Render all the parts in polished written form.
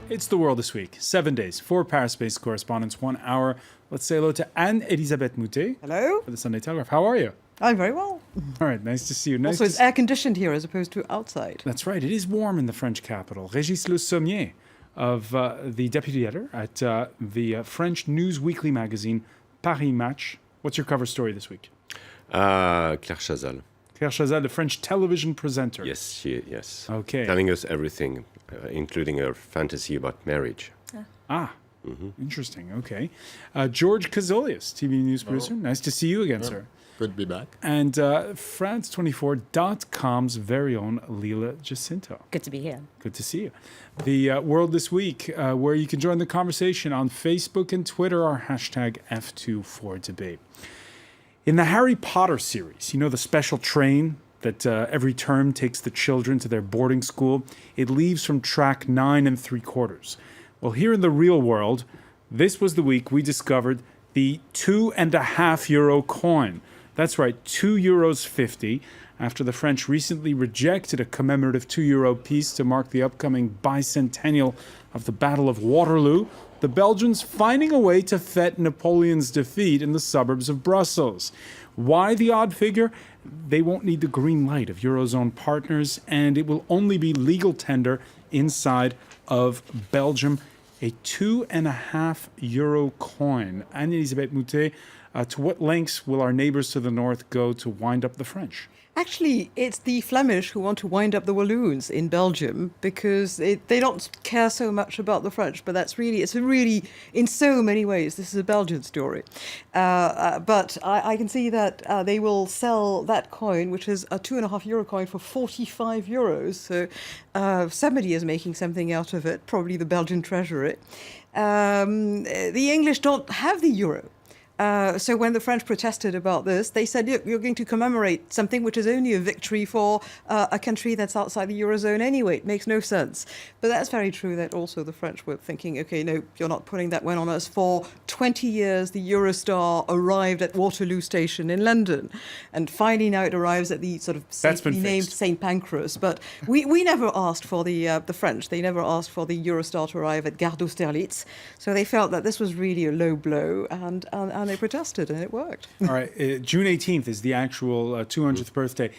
It's the world this week. 7 days, 4 Paris-based correspondents, 1 hour. Let's say hello to Anne-Elisabeth Moutet. Hello. For the Sunday Telegraph. How are you? I'm very well. All right, nice to see you. Also, it's air-conditioned here as opposed to outside. That's right. It is warm in the French capital. Régis Le Sommier, of the deputy editor at the French news weekly magazine Paris Match. What's your cover story this week? Claire Chazal. Claire Chazal, the French television presenter. Yes. Okay. Telling us everything, including her fantasy about marriage. Interesting. Okay. George Kazolius, TV news producer. Nice to see you again, sir. Good to be back. And France24.com's very own Lila Jacinto. Good to be here. Good to see you. The World This Week, where you can join the conversation on Facebook and Twitter, our hashtag F24Debate. In the Harry Potter series, you know the special train that every term takes the children to their boarding school? It leaves from track 9 3/4. Well, here in the real world, this was the week we discovered the €2.50 coin. That's right, €2.50, after the French recently rejected a commemorative €2 piece to mark the upcoming bicentennial of the Battle of Waterloo. The Belgians finding a way to fete Napoleon's defeat in the suburbs of Brussels. Why the odd figure? They won't need the green light of Eurozone partners, and it will only be legal tender inside of Belgium. A €2.50 coin. Anne-Elisabeth Moutet, to what lengths will our neighbours to the north go to wind up the French? Actually, it's the Flemish who want to wind up the Walloons in Belgium because they don't care so much about the French. But it's really, in so many ways, this is a Belgian story. But I can see that they will sell that coin, which is a €2.50 coin, for €45. So somebody is making something out of it, probably the Belgian treasury. The English don't have the euro. So when the French protested about this, they said, look, you're going to commemorate something which is only a victory for a country that's outside the Eurozone anyway. It makes no sense. But that's very true that also the French were thinking, OK, no, you're not putting that one on us. For 20 years, the Eurostar arrived at Waterloo Station in London. And finally now it arrives at the sort of safely named St. Pancras. But we never asked for the French. They never asked for the Eurostar to arrive at Gare d'Austerlitz. So they felt that this was really a low blow. And they protested, and it worked. All right, June 18th is the actual 200th birthday.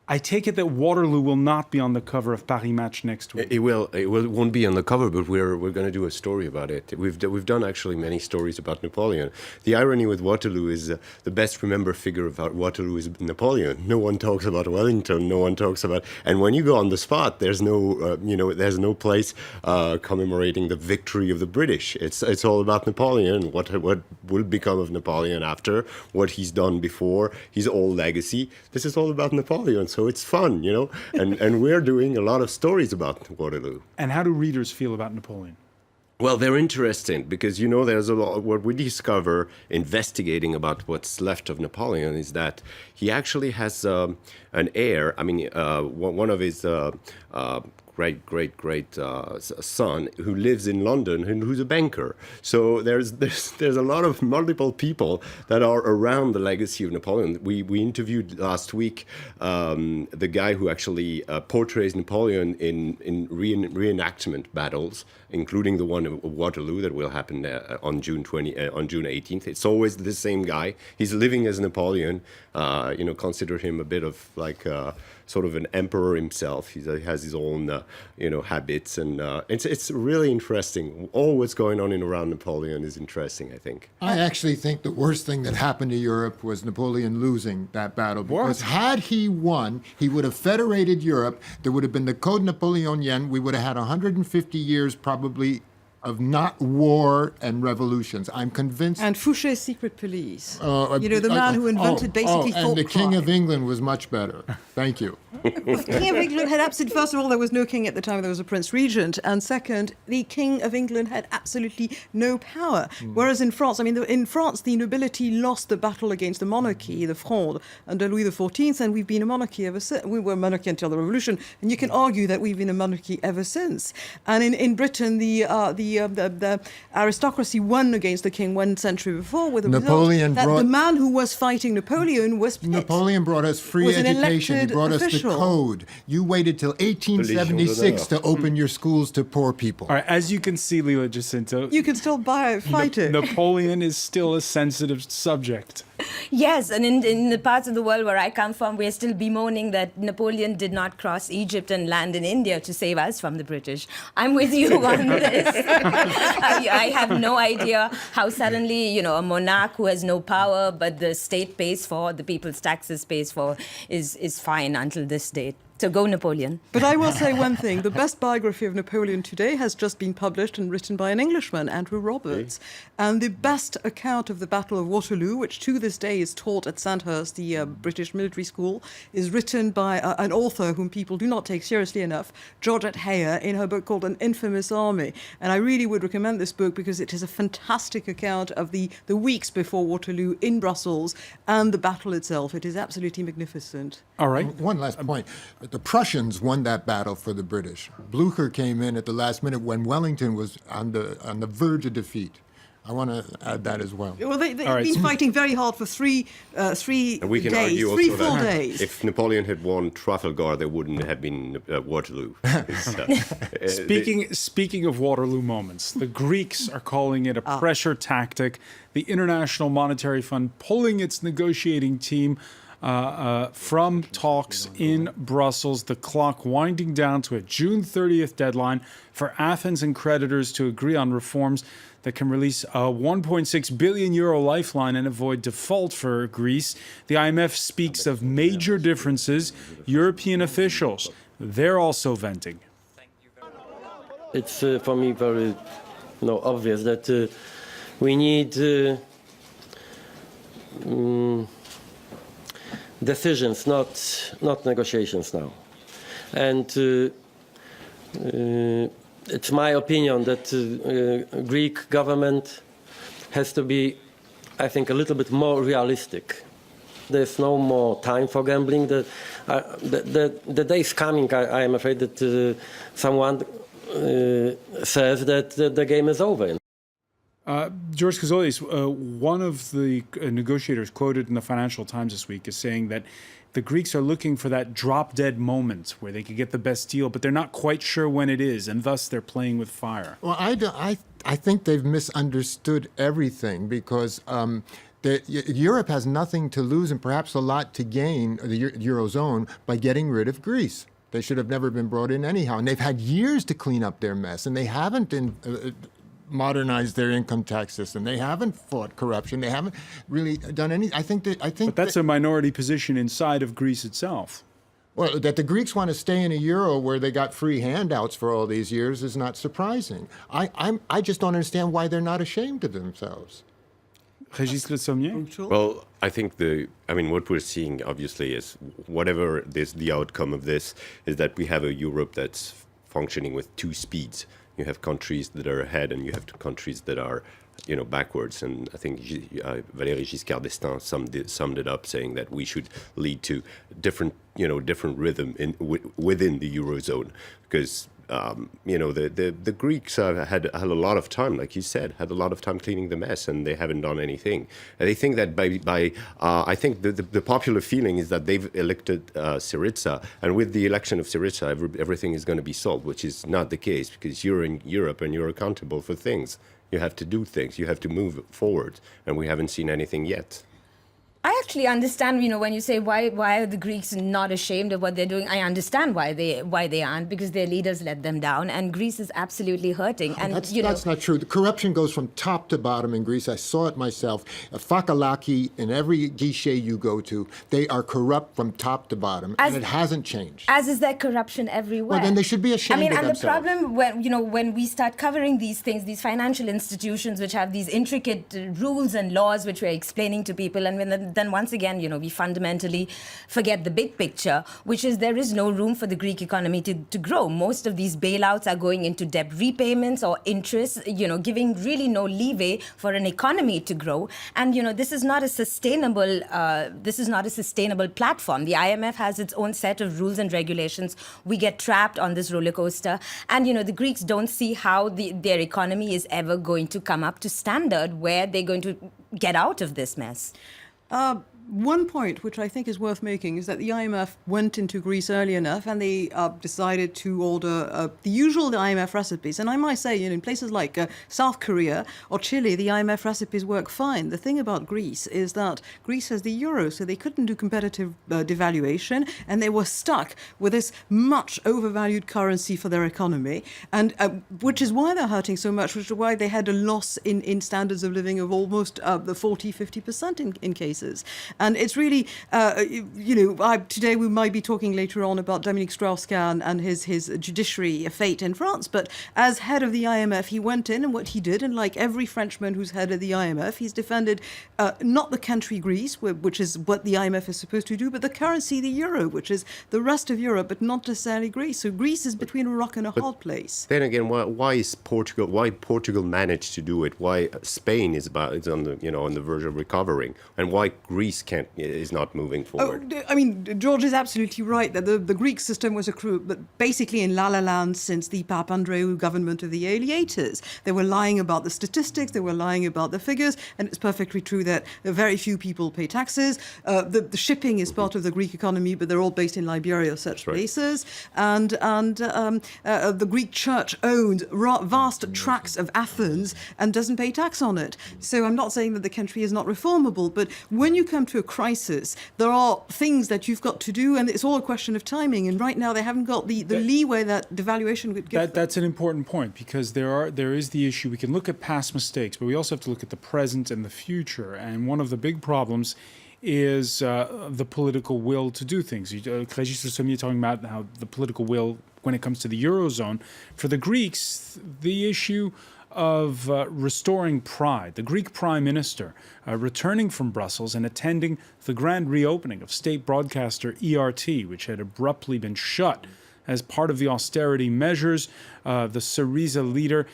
I take it that Waterloo will not be on the cover of Paris Match next week. It won't be on the cover, but we're going to do a story about it. We've done actually many stories about Napoleon. The irony with Waterloo is the best remembered figure about Waterloo is Napoleon. No one talks about Wellington. No one talks about. And when you go on the spot, there's no there's no place commemorating the victory of the British. It's all about Napoleon. What will become of Napoleon after? What he's done before? His old legacy. This is all about Napoleon. So it's fun, and we're doing a lot of stories about Waterloo. And how do readers feel about Napoleon? Well, they're interesting because, there's a lot. What we discover investigating about what's left of Napoleon is that he actually has an heir. I mean, one of his great son who lives in London and who's a banker. So there's a lot of multiple people that are around the legacy of Napoleon. We interviewed last week the guy who actually portrays Napoleon in reenactment battles, including the one of Waterloo that will happen on June 18th. It's always the same guy. He's living as Napoleon. Consider him a bit of like sort of an emperor himself. He has his own habits, and it's really interesting. All what's going on around Napoleon is interesting, I think. I actually think the worst thing that happened to Europe was Napoleon losing that battle. Because had he won, he would have federated Europe. There would have been the Code Napoleonien. We would have had 150 years probably of not war and revolutions. I'm convinced. And Fouché's secret police. The man who invented basically thought and the King of England was much better. Thank you. The King of England had absolutely, first of all, there was no king at the time, there was a Prince Regent. And second, the King of England had absolutely no power. Whereas in France, in France, the nobility lost the battle against the monarchy, the Fronde, under Louis XIV, and we've been a monarchy ever since. We were a monarchy until the Revolution, and you can argue that we've been a monarchy ever since. And in Britain, the aristocracy won against the king 1 century before, with the result that the man who was fighting Napoleon was Pitt. Napoleon brought us free education. He brought us the code. You waited till 1876 to open your schools to poor people. All right, as you can see, Leila Jacinto, You can still fight it. Napoleon is still a sensitive subject. Yes, and in the parts of the world where I come from, we're still bemoaning that Napoleon did not cross Egypt and land in India to save us from the British. I'm with you on this. I have no idea how suddenly, a monarch who has no power, but the state pays for, the people's taxes pays for, is fine until this date. So go Napoleon. But I will say one thing. The best biography of Napoleon today has just been published and written by an Englishman, Andrew Roberts. And the best account of the Battle of Waterloo, which to this day is taught at Sandhurst, the British military school, is written by an author whom people do not take seriously enough, Georgette Heyer, in her book called An Infamous Army. And I really would recommend this book because it is a fantastic account of the weeks before Waterloo in Brussels and the battle itself. It is absolutely magnificent. All right. One last point. The Prussians won that battle for the British. Blucher came in at the last minute when Wellington was on the verge of defeat. I want to add that as well. Well, they've All right. been fighting very hard for three And we can days, argue also three full that days. if Napoleon had won Trafalgar, there wouldn't have been Waterloo. Speaking of Waterloo moments, the Greeks are calling it a pressure tactic. The International Monetary Fund pulling its negotiating team from talks in Brussels, the clock winding down to a June 30th deadline for Athens and creditors to agree on reforms that can release a 1.6 billion euro lifeline and avoid default for Greece. The IMF speaks of major differences. European officials, they're also venting. It's for me very obvious that we need decisions, not negotiations now. And it's my opinion that Greek government has to be, I think, a little bit more realistic. There's no more time for gambling. The day is coming, I am afraid, that someone says that the game is over. George Kazolis, one of the negotiators quoted in the Financial Times this week is saying that the Greeks are looking for that drop-dead moment where they could get the best deal, but they're not quite sure when it is, and thus they're playing with fire. Well, I think they've misunderstood everything because Europe has nothing to lose and perhaps a lot to gain, the Eurozone, by getting rid of Greece. They should have never been brought in anyhow. And they've had years to clean up their mess, and they haven't modernized their income tax system. They haven't fought corruption. They haven't really done anything. I think But that's a minority position inside of Greece itself. Well, that the Greeks want to stay in a euro where they got free handouts for all these years is not surprising. I just don't understand why they're not ashamed of themselves. Régis Le Sommier? Well, I think what we're seeing obviously is whatever the outcome of this is that we have a Europe that's functioning with two speeds. You have countries that are ahead and you have countries that are, backwards. And I think Valéry Giscard d'Estaing summed it up saying that we should lead to different rhythm within the Eurozone because the Greeks had a lot of time, like you said, had a lot of time cleaning the mess, and they haven't done anything. And they think that I think the popular feeling is that they've elected Syriza, and with the election of Syriza, everything is going to be solved, which is not the case because you're in Europe and you're accountable for things. You have to do things. You have to move forward, and we haven't seen anything yet. I actually understand, when you say why are the Greeks not ashamed of what they're doing? I understand why they aren't, because their leaders let them down, and Greece is absolutely hurting. And that's not true. The corruption goes from top to bottom in Greece. I saw it myself. Fakalaki, in every guichet you go to, they are corrupt from top to bottom, and it hasn't changed. As is there corruption everywhere. Well, then they should be ashamed of themselves. The problem when we start covering these things, these financial institutions which have these intricate rules and laws which we're explaining to people, and then once again, we fundamentally forget the big picture, which is there is no room for the Greek economy to grow. Most of these bailouts are going into debt repayments or interest, giving really no leeway for an economy to grow. And, this is not a sustainable platform. The IMF has its own set of rules and regulations. We get trapped on this roller coaster. And, the Greeks don't see how their economy is ever going to come up to standard where they're going to get out of this mess. One point which I think is worth making is that the IMF went into Greece early enough and they decided to order the usual IMF recipes. And I might say, in places like South Korea or Chile, the IMF recipes work fine. The thing about Greece is that Greece has the euro, so they couldn't do competitive devaluation, and they were stuck with this much overvalued currency for their economy, and which is why they're hurting so much, which is why they had a loss in standards of living of almost the 40-50% in cases. And it's really, today we might be talking later on about Dominique Strauss-Kahn and his judiciary fate in France, but as head of the IMF, he went in and what he did, and like every Frenchman who's head of the IMF, he's defended not the country Greece, which is what the IMF is supposed to do, but the currency, the euro, which is the rest of Europe, but not necessarily Greece. So Greece is between a rock and a hard place. Then again, why is Portugal? Why Portugal managed to do it? Why Spain is on the verge of recovering, and why Greece is not moving forward? I mean, George is absolutely right that the Greek system was basically in La La Land since the Papandreou government of the early 80s. They were lying about the statistics, they were lying about the figures, and it's perfectly true that very few people pay taxes. The shipping is part of the Greek economy, but they're all based in Liberia or such places. And the Greek church owns vast tracts of Athens and doesn't pay tax on it. So I'm not saying that the country is not reformable, but when you come to a crisis, there are things that you've got to do, and it's all a question of timing. And right now, they haven't got the leeway that devaluation would give. That's an important point, because there is the issue. We can look at past mistakes, but we also have to look at the present and the future. And one of the big problems is the political will to do things. Grece talking about how the political will when it comes to the Eurozone. For the Greeks, the issue of restoring pride. The Greek Prime Minister returning from Brussels and attending the grand reopening of state broadcaster ERT, which had abruptly been shut as part of the austerity measures. The Syriza leader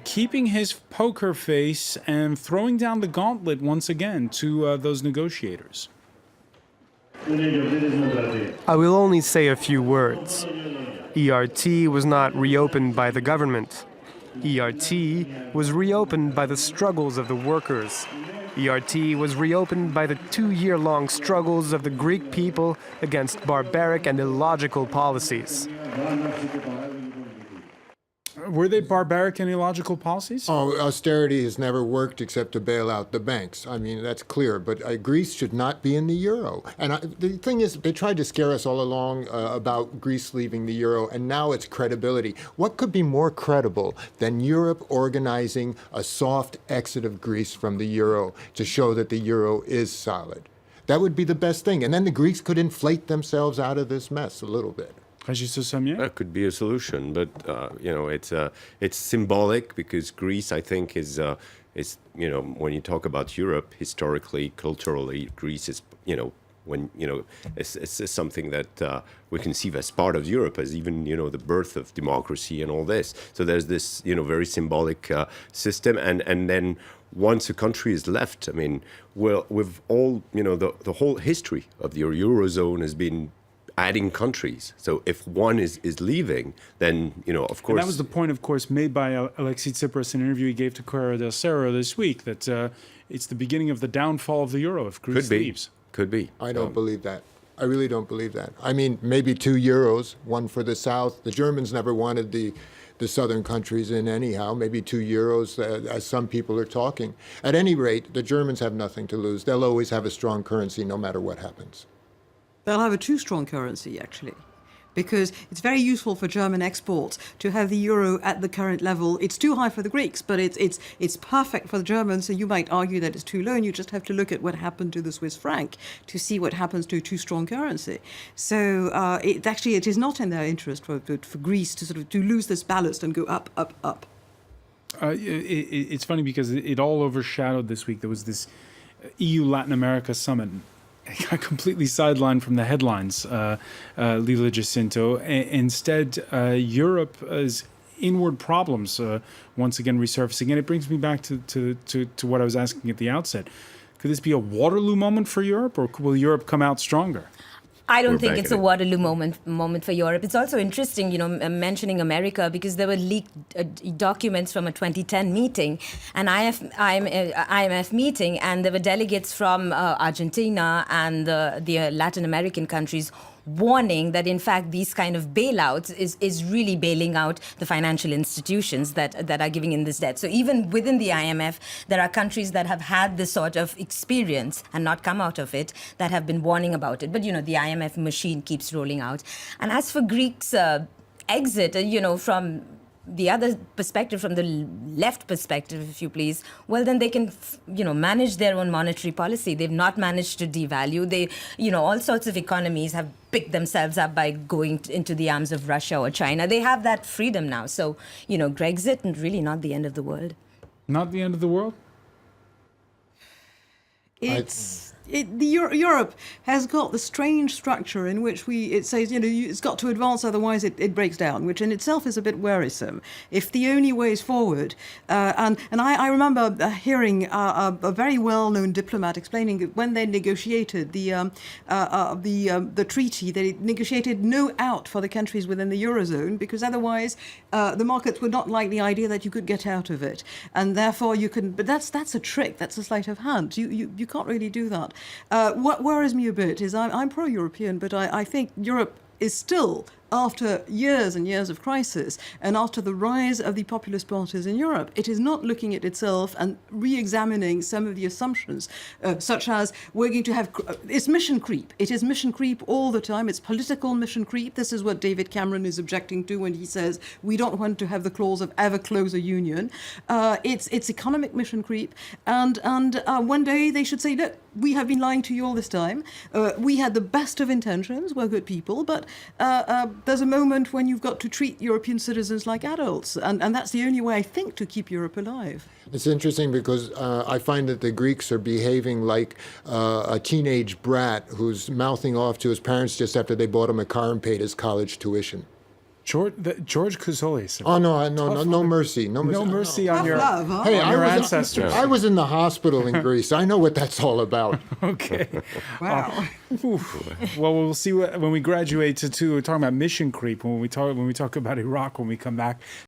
keeping his poker face and throwing down the gauntlet once again to those negotiators. I will only say a few words. ERT was not reopened by the government. ERT was reopened by the struggles of the workers. ERT was reopened by the 2-year-long struggles of the Greek people against barbaric and illogical policies. Were they barbaric and illogical policies? Oh, austerity has never worked except to bail out the banks. I mean, that's clear. But Greece should not be in the euro. And the thing is, they tried to scare us all along about Greece leaving the euro, and now it's credibility. What could be more credible than Europe organizing a soft exit of Greece from the euro to show that the euro is solid? That would be the best thing. And then the Greeks could inflate themselves out of this mess a little bit. That could be a solution, but it's symbolic, because Greece, I think, is when you talk about Europe historically, culturally, Greece is it's something that we conceive as part of Europe, as even the birth of democracy and all this. So there's this very symbolic system, and then once a country is left, I mean, well, with all the whole history of the Eurozone has been adding countries. So if one is leaving, then, of course... And that was the point, of course, made by Alexis Tsipras in an interview he gave to Corriere del Sera this week, that it's the beginning of the downfall of the euro if Greece leaves. Could be. I don't believe that. I really don't believe that. I mean, maybe 2 euros, one for the South. The Germans never wanted the southern countries in anyhow, maybe 2 euros, as some people are talking. At any rate, the Germans have nothing to lose. They'll always have a strong currency no matter what happens. They'll have a too strong currency, actually, because it's very useful for German exports to have the euro at the current level. It's too high for the Greeks, but it's perfect for the Germans. So you might argue that it's too low, and you just have to look at what happened to the Swiss franc to see what happens to a too strong currency. So it is not in their interest for Greece to lose this ballast and go up, up, up. It's funny because it all overshadowed this week. There was this EU Latin America summit. I got completely sidelined from the headlines, Lila Jacinto. Instead, Europe's inward problems once again resurfacing. And it brings me back to what I was asking at the outset. Could this be a Waterloo moment for Europe, or will Europe come out stronger? I don't we're think back it's in a it. Waterloo moment for Europe. It's also interesting, mentioning America, because there were leaked documents from a 2010 meeting, an IMF meeting, and there were delegates from Argentina and the Latin American countries warning that in fact these kind of bailouts is really bailing out the financial institutions that are giving in this debt. So even within the IMF, there are countries that have had this sort of experience and not come out of it, that have been warning about it. But the IMF machine keeps rolling out. And as for Greeks' exit, from the other perspective, from the left perspective, if you please, well, then they can, manage their own monetary policy. They've not managed to devalue. They, all sorts of economies have picked themselves up by going into the arms of Russia or China. They have that freedom now. So, Brexit, really not the end of the world. Not the end of the world? Europe has got the strange structure in which it says, it's got to advance, otherwise it breaks down, which in itself is a bit worrisome. If the only way is forward, and I remember hearing a very well-known diplomat explaining that when they negotiated the treaty, they negotiated no out for the countries within the Eurozone, because otherwise the markets would not like the idea that you could get out of it, and therefore you can. But that's a trick. That's a sleight of hand. You can't really do that. What worries me a bit is I'm pro-European, but I think Europe is still, after years and years of crisis, and after the rise of the populist parties in Europe, it is not looking at itself and re-examining some of the assumptions, such as we're going to have... It's mission creep. It is mission creep all the time. It's political mission creep. This is what David Cameron is objecting to when he says we don't want to have the clause of ever closer union. It's economic mission creep. And one day they should say, look, we have been lying to you all this time. We had the best of intentions. We're good people. But there's a moment when you've got to treat European citizens like adults. And that's the only way, I think, to keep Europe alive. It's interesting because I find that the Greeks are behaving like a teenage brat who's mouthing off to his parents just after they bought him a car and paid his college tuition. George Cousolis. Oh, no mercy. No mercy. No mercy on your, love, huh? Hey, on your ancestors. I was in the hospital in Greece. I know what that's all about. Okay. Wow. Well, we'll see when we graduate to talking about mission creep, when we talk about Iraq when we come back.